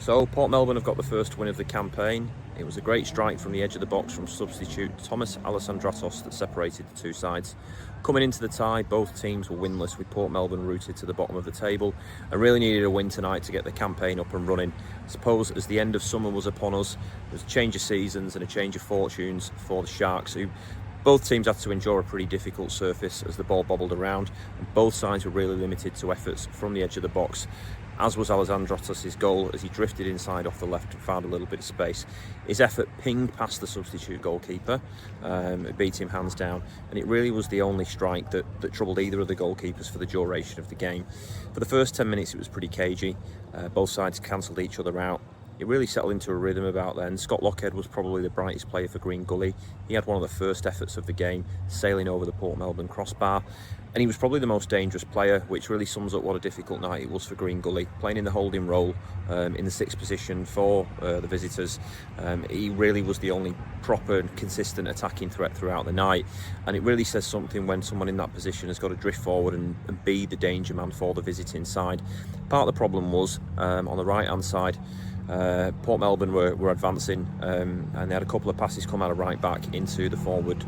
So Port Melbourne have got the first win of the campaign. It was a great strike from the edge of the box from substitute Thomas Alessandratos that separated the two sides. Coming into the tie, both teams were winless, with Port Melbourne rooted to the bottom of the table and really needed a win tonight to get the campaign up and running. I suppose as the end of summer was upon us, there was a change of seasons and a change of fortunes for the Sharks, who both teams had to endure a pretty difficult surface as the ball bobbled around, and both sides were really limited to efforts from the edge of the box, as was Alessandratos' goal as he drifted inside off the left and found a little bit of space. His effort pinged past the substitute goalkeeper, it beat him hands down, and it really was the only strike that troubled either of the goalkeepers for the duration of the game. For the first 10 minutes it was pretty cagey, both sides cancelled each other out. It really settled into a rhythm about then. Scott Lockhead was probably the brightest player for Green Gully. He had one of the first efforts of the game, sailing over the Port Melbourne crossbar. And he was probably the most dangerous player, which really sums up what a difficult night it was for Green Gully. Playing in the holding role, in the sixth position for the visitors. He really was the only proper and consistent attacking threat throughout the night. And it really says something when someone in that position has got to drift forward and be the danger man for the visiting side. Part of the problem was, on the right-hand side, Port Melbourne were advancing, and they had a couple of passes come out of right back into the forward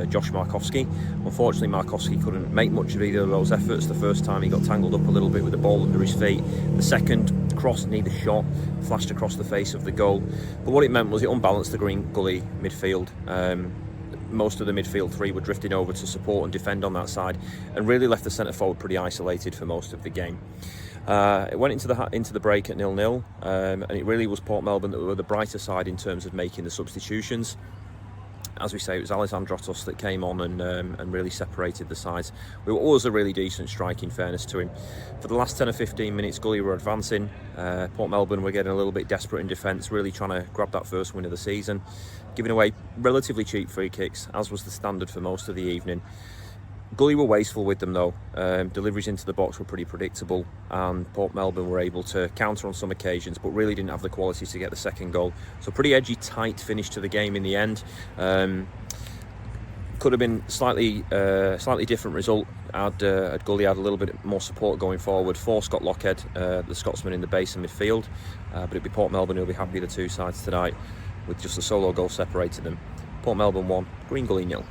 Josh Markowski. Unfortunately, Markowski couldn't make much of either of those efforts. The first time he got tangled up a little bit with the ball under his feet. The second cross, neither shot, flashed across the face of the goal. But what it meant was it unbalanced the Green Gully midfield. Most of the midfield three were drifting over to support and defend on that side, and really left the centre forward pretty isolated for most of the game. It went into the break at 0-0, and it really was Port Melbourne that were the brighter side in terms of making the substitutions. As we say, it was Alessandratos that came on and really separated the sides. It was a really decent strike, in fairness to him. For the last 10 or 15 minutes, Gully were advancing. Port Melbourne were getting a little bit desperate in defence, really trying to grab that first win of the season, giving away relatively cheap free kicks, as was the standard for most of the evening. Gully were wasteful with them though. Deliveries into the box were pretty predictable, and Port Melbourne were able to counter on some occasions, but really didn't have the quality to get the second goal. So pretty edgy, tight finish to the game in the end. Could have been slightly different result had Gully had a little bit more support going forward for Scott Lockhead, the Scotsman in the base and midfield. But it'd be Port Melbourne who'll be happy with the two sides tonight, with just a solo goal separating them. Port Melbourne 1, Green Gully 0.